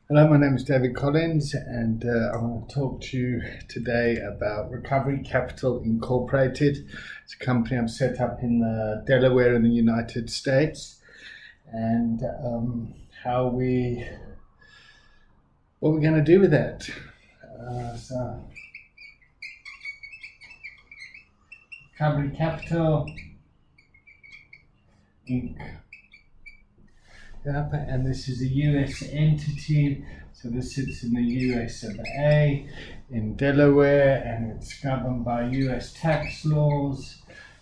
Hello, my name is David Collins, and I want to talk to you today about Recovery Capital Incorporated. It's a company I've set up in Delaware in the United States, and what we're going to do with that. Recovery Capital Inc. Yep, and this is a US entity, so this sits in the US of A in Delaware, and it's governed by US tax laws,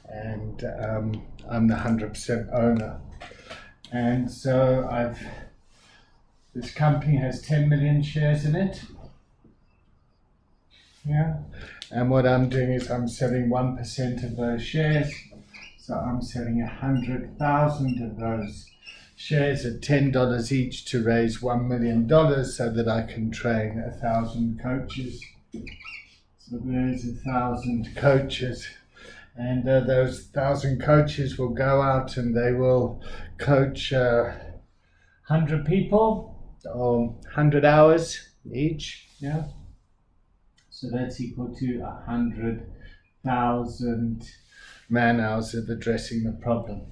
and I'm the 100% owner. And so this company has 10 million shares in it. Yeah, and what I'm doing is I'm selling 1% of those shares, so I'm selling 100,000 of those shares at $10 each to raise $1 million so that I can train 1,000 coaches. So there's 1,000 coaches, and those 1,000 coaches will go out and they will coach 100 people or 100 hours each. Yeah. So that's equal to 100,000 man hours of addressing the problem.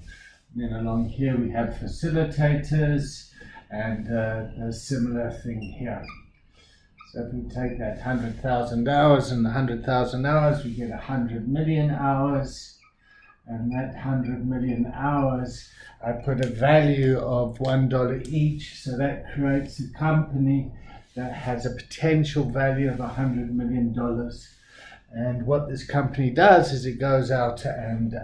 Then along here we have facilitators, and a similar thing here. So if we take that 100,000 hours and the 100,000 hours, we get 100 million hours. And that 100 million hours, I put a value of $1 each. So that creates a company that has a potential value of $100 million. And what this company does is it goes out and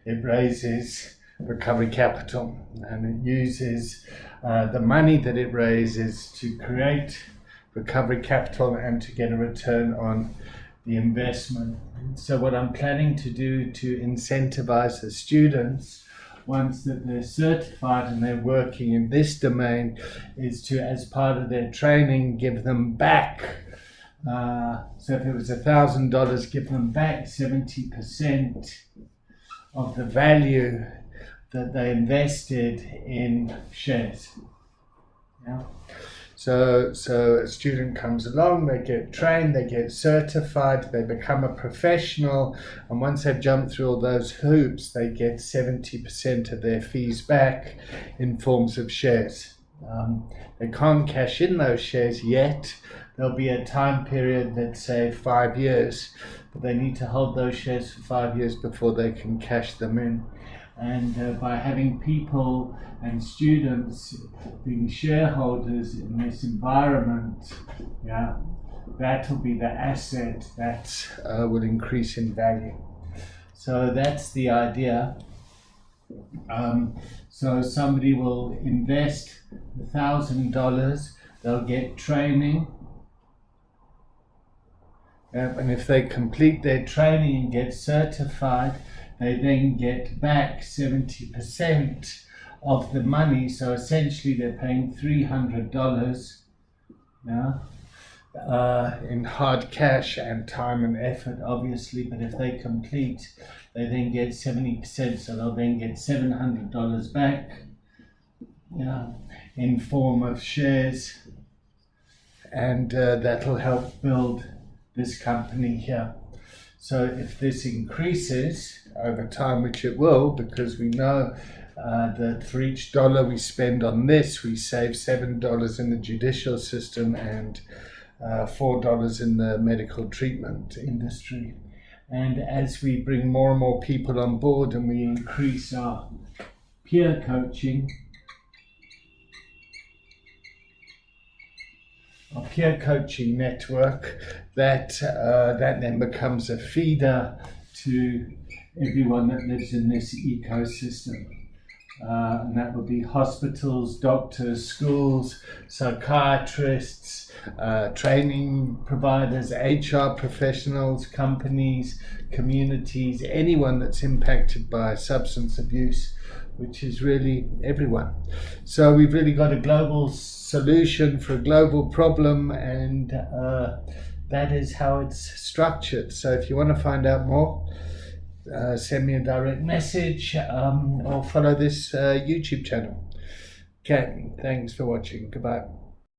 it raises recovery capital, and it uses the money that it raises to create recovery capital and to get a return on the investment. So what I'm planning to do to incentivize the students once that they're certified and they're working in this domain is to, as part of their training, give them back. So if it was $1,000, give them back 70% of the value that they invested in shares. Yeah. So a student comes along, they get trained, they get certified, they become a professional, and once they've jumped through all those hoops, they get 70% of their fees back in forms of shares. They can't cash in those shares yet. There'll be a time period that's, say, 5 years, but they need to hold those shares for 5 years before they can cash them in. And by having people and students being shareholders in this environment, yeah, that'll be the asset that will increase in value. So that's the idea. So somebody will invest $1,000, they'll get training, and if they complete their training and get certified, they then get back 70% of the money. So essentially they're paying $300 in hard cash and time and effort, obviously. But if they complete, they then get 70%. So they'll then get $700 back in form of shares. And that'll help build this company here. So if this increases over time, which it will, because we know that for each dollar we spend on this, we save $7 in the judicial system and $4 in the medical treatment industry. And as we bring more and more people on board and we increase our peer coaching, our peer coaching network, that then becomes a feeder to everyone that lives in this ecosystem. And that will be hospitals, doctors, schools, psychiatrists, training providers, HR professionals, companies, communities, anyone that's impacted by substance abuse, which is really everyone. So we've really got a global solution for a global problem, and that is how it's structured. So if you want to find out more, send me a direct message or follow this YouTube channel. Okay, thanks for watching. Goodbye.